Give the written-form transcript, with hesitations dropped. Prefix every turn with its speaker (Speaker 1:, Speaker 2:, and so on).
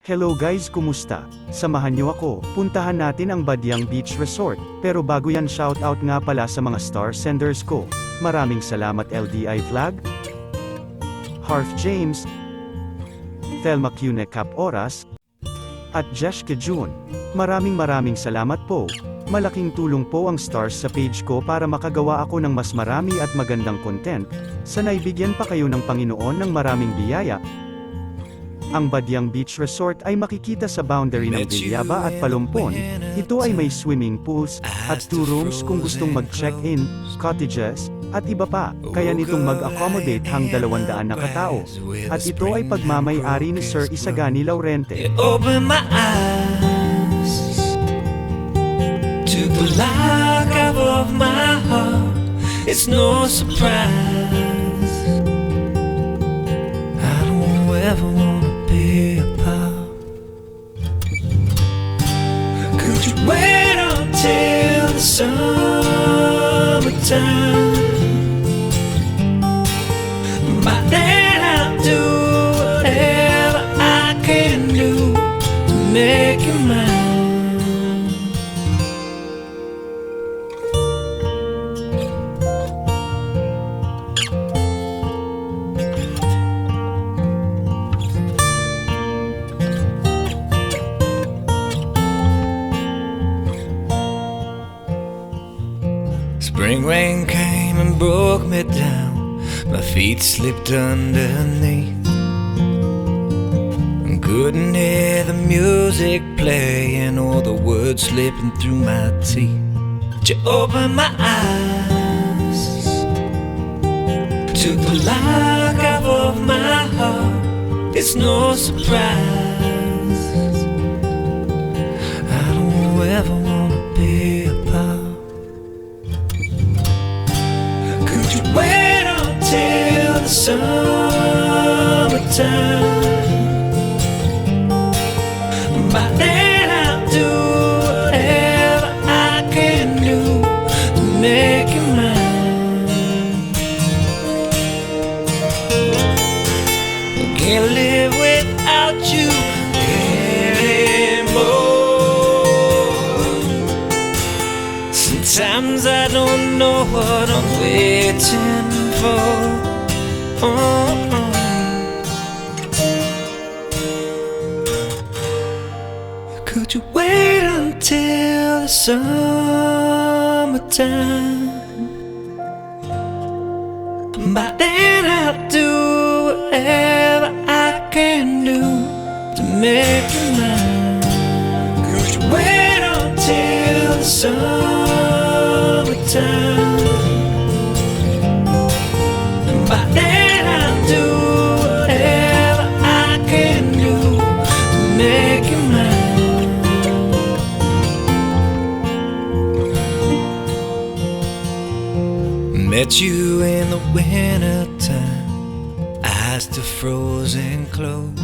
Speaker 1: Hello guys, kumusta? Samahan niyo ako, puntahan natin ang Badyang Beach Resort, pero bago yan shoutout nga pala sa mga star senders ko. Maraming salamat LDI Vlog, Harf James, Thelma Cune Cap Oras, at Jesh Kajun. Maraming salamat po. Malaking tulong po ang stars sa page ko para makagawa ako ng mas marami at magandang content. Sana'y bigyan pa kayo ng Panginoon ng maraming biyaya. Ang Badyang Beach Resort ay makikita sa boundary ng Villaba at Palumpon. Ito ay may swimming pools, at 2 rooms kung gustong mag-check-in, cottages, at iba pa, kaya nitong mag-accommodate hang 200 na katao. At ito ay pagmamay-ari ni Sir Isagani Laurente.
Speaker 2: Open my eyes to the light of my heart. It's no surprise I don't ever wanna be apart. Could you wait until the summertime? By then I'll do whatever I can do to make you mine. Spring rain came and broke me down. My feet slipped underneath. I couldn't hear the music playing or the words slipping through my teeth. But you opened my eyes to the light of my heart. It's no surprise I don't ever wanna be apart. Could you wait until the summertime? By then I'll do whatever I can do to make you mine. I can't live without you anymore. Sometimes I don't know what I'm waiting for. Could you wait until the summertime? By then I'll do whatever I can do to make you mine. Could you wait until the summertime? By then I'll do whatever I can do to make you mine. Met you in the winter time, eyes still frozen close.